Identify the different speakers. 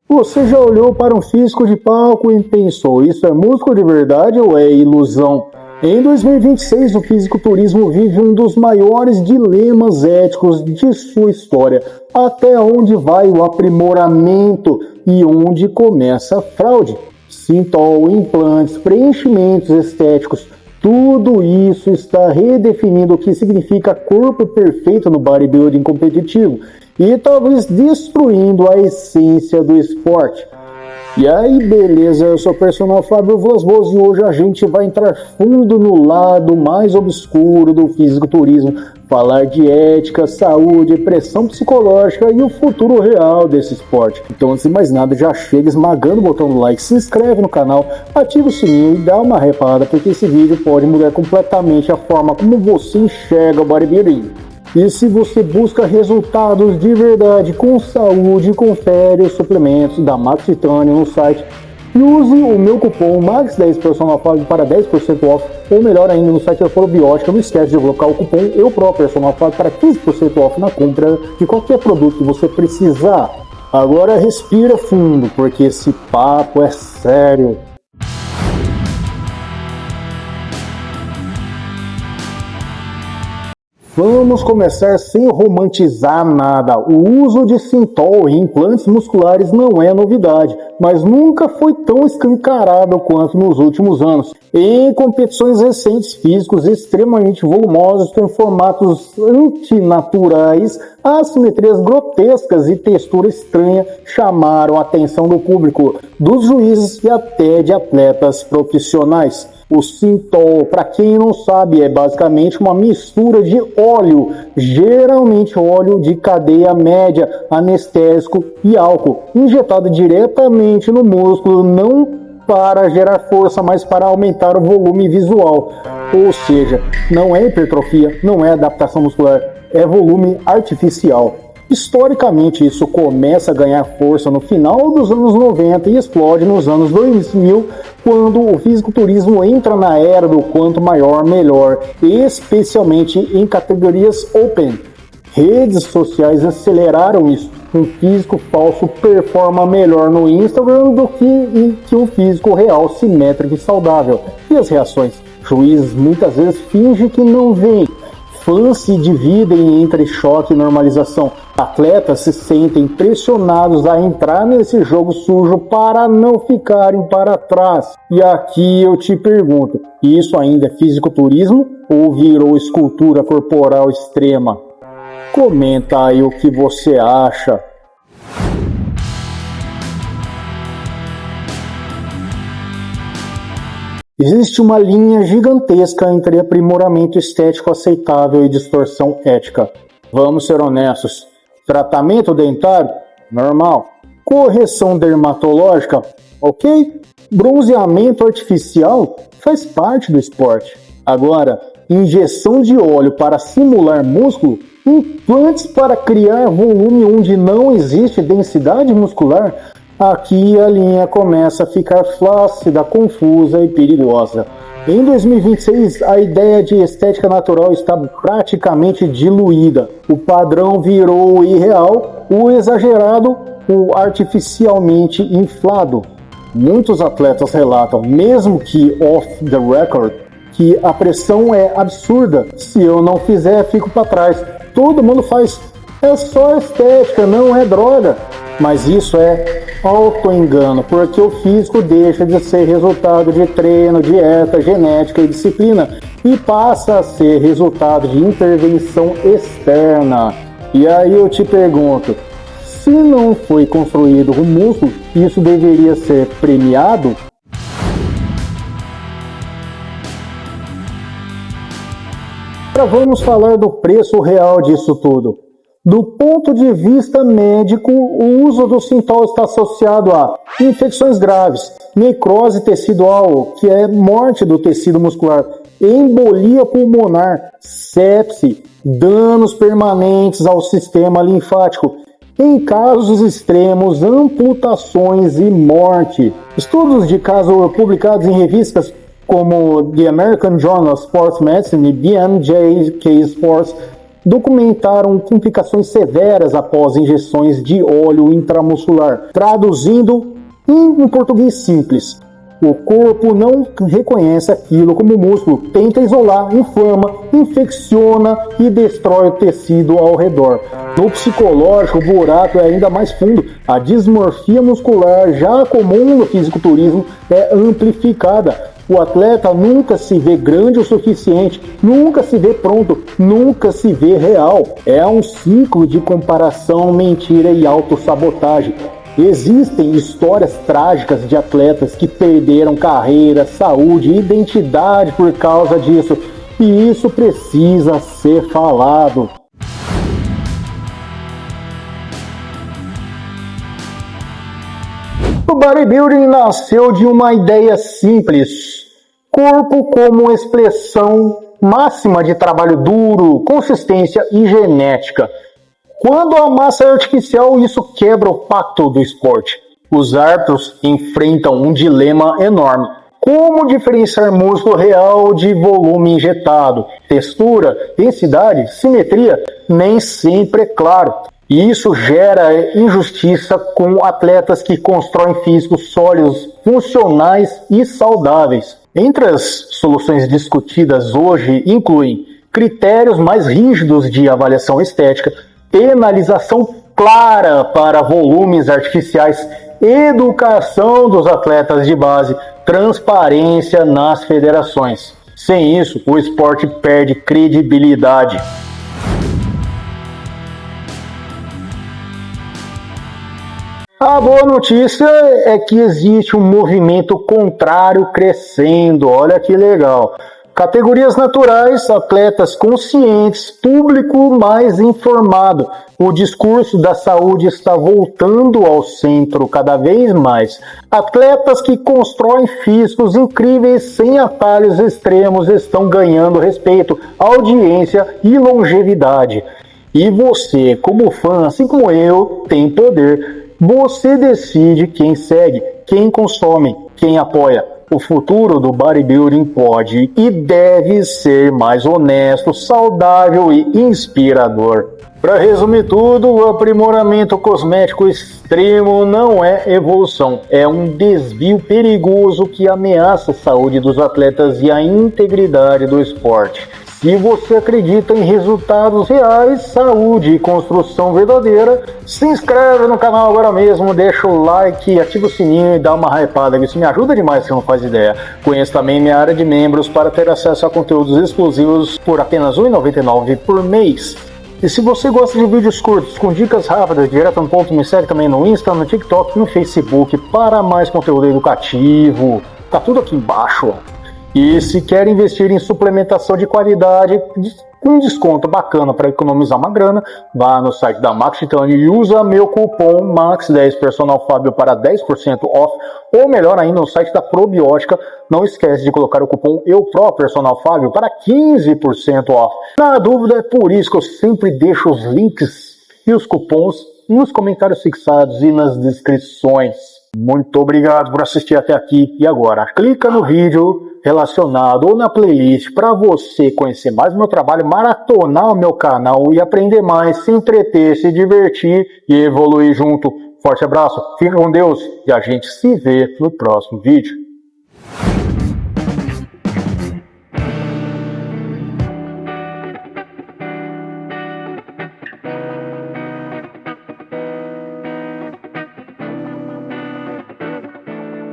Speaker 1: Você já olhou para um físico de palco e pensou, isso é músculo de verdade ou é ilusão? Em 2026, o fisiculturismo vive um dos maiores dilemas éticos de sua história. Até onde vai o aprimoramento e onde começa a fraude? Sintol, implantes, preenchimentos estéticos, tudo isso está redefinindo o que significa corpo perfeito no bodybuilding competitivo e talvez destruindo a essência do esporte. E aí, beleza, eu sou o personal Fábio Vlasboas e hoje a gente vai entrar fundo no lado mais obscuro do fisiculturismo, falar de ética, saúde, pressão psicológica e o futuro real desse esporte. Então, antes de mais nada, já chega esmagando o botão do like, se inscreve no canal, ativa o sininho e dá uma reparada, porque esse vídeo pode mudar completamente a forma como você enxerga o bodybuilding. E se você busca resultados de verdade com saúde, confere os suplementos da Max Titanium no site e use o meu cupom MAX10 Personal Fábio para 10% off, ou melhor ainda, no site Afrobiótica. Não esquece de colocar o cupom Eu Próprio Personal Fábio para 15% off na compra de qualquer produto que você precisar. Agora respira fundo, porque esse papo é sério. Vamos começar sem romantizar nada. O uso de Sintol em implantes musculares não é novidade, mas nunca foi tão escancarado quanto nos últimos anos. Em competições recentes, físicos extremamente volumosos com formatos antinaturais, assimetrias grotescas e textura estranha chamaram a atenção do público, dos juízes e até de atletas profissionais. O Sintol, para quem não sabe, é basicamente uma mistura de óleo, geralmente óleo de cadeia média, anestésico e álcool, injetado diretamente no músculo, não para gerar força, mas para aumentar o volume visual. Ou seja, não é hipertrofia, não é adaptação muscular, é volume artificial. Historicamente, isso começa a ganhar força no final dos anos 90 e explode nos anos 2000, quando o fisiculturismo entra na era do quanto maior, melhor, especialmente em categorias open. Redes sociais aceleraram isso. Um físico falso performa melhor no Instagram do que um físico real, simétrico e saudável. E as reações? Juízes muitas vezes fingem que não veem. Fãs se dividem entre choque e normalização. Atletas se sentem pressionados a entrar nesse jogo sujo para não ficarem para trás. E aqui eu te pergunto, isso ainda é fisiculturismo ou virou escultura corporal extrema? Comenta aí o que você acha. Existe uma linha gigantesca entre aprimoramento estético aceitável e distorção ética. Vamos ser honestos. Tratamento dentário? Normal. Correção dermatológica? Ok. Bronzeamento artificial? Faz parte do esporte. Agora, injeção de óleo para simular músculo? Implantes para criar volume onde não existe densidade muscular? Aqui a linha começa a ficar flácida, confusa e perigosa. Em 2026, a ideia de estética natural está praticamente diluída. O padrão virou o irreal, o exagerado, o artificialmente inflado. Muitos atletas relatam, mesmo que off the record, que a pressão é absurda. Se eu não fizer, fico para trás. Todo mundo faz. É só estética, não é droga. Mas isso é auto-engano, porque o físico deixa de ser resultado de treino, dieta, genética e disciplina e passa a ser resultado de intervenção externa. E aí eu te pergunto, se não foi construído o músculo, isso deveria ser premiado? Agora vamos falar do preço real disso tudo. Do ponto de vista médico, o uso do Sintol está associado a infecções graves, necrose tecidual, que é morte do tecido muscular, embolia pulmonar, sepse, danos permanentes ao sistema linfático, em casos extremos, amputações e morte. Estudos de caso publicados em revistas como The American Journal of Sports Medicine e BMJ Sports documentaram complicações severas após injeções de óleo intramuscular. Traduzindo em um português simples, o corpo não reconhece aquilo como músculo, tenta isolar, inflama, infecciona e destrói o tecido ao redor. No psicológico, o buraco é ainda mais fundo. A dismorfia muscular, já comum no fisiculturismo, é amplificada. O atleta nunca se vê grande o suficiente, nunca se vê pronto, nunca se vê real. É um ciclo de comparação, mentira e autossabotagem. Existem histórias trágicas de atletas que perderam carreira, saúde e identidade por causa disso, e isso precisa ser falado. O bodybuilding nasceu de uma ideia simples: corpo como expressão máxima de trabalho duro, consistência e genética. Quando a massa é artificial, isso quebra o pacto do esporte. Os árbitros enfrentam um dilema enorme. Como diferenciar músculo real de volume injetado? Textura, densidade, simetria? Nem sempre é claro. E isso gera injustiça com atletas que constroem físicos sólidos, funcionais e saudáveis. Entre as soluções discutidas hoje incluem critérios mais rígidos de avaliação estética, penalização clara para volumes artificiais, educação dos atletas de base, transparência nas federações. Sem isso, o esporte perde credibilidade. A boa notícia é que existe um movimento contrário crescendo. Olha que legal. Categorias naturais, atletas conscientes, público mais informado. O discurso da saúde está voltando ao centro cada vez mais. Atletas que constroem físicos incríveis sem atalhos extremos estão ganhando respeito, audiência e longevidade. E você, como fã, assim como eu, tem poder. Você decide quem segue, quem consome, quem apoia. O futuro do bodybuilding pode e deve ser mais honesto, saudável e inspirador. Para resumir tudo, o aprimoramento cosmético extremo não é evolução, é um desvio perigoso que ameaça a saúde dos atletas e a integridade do esporte. Se você acredita em resultados reais, saúde e construção verdadeira, se inscreve no canal agora mesmo, deixa o like, ativa o sininho e dá uma hypada, isso me ajuda demais se não faz ideia. Conheça também minha área de membros para ter acesso a conteúdos exclusivos por apenas R$ 1,99 por mês. E se você gosta de vídeos curtos, com dicas rápidas, direto no ponto, me segue também no Insta, no TikTok e no Facebook para mais conteúdo educativo. Tá tudo aqui embaixo, ó. E se quer investir em suplementação de qualidade, com um desconto bacana para economizar uma grana, vá no site da Max Titânio e usa meu cupom MAX10 Personal Fábio para 10% off, ou melhor ainda, no site da Probiótica, não esquece de colocar o cupom EUPRO Personal Fábio para 15% off. Na dúvida, é por isso que eu sempre deixo os links e os cupons nos comentários fixados e nas descrições. Muito obrigado por assistir até aqui. E agora, clica no vídeo relacionado ou na playlist para você conhecer mais o meu trabalho, maratonar o meu canal e aprender mais, se entreter, se divertir e evoluir junto. Forte abraço, fica com Deus e a gente se vê no próximo vídeo.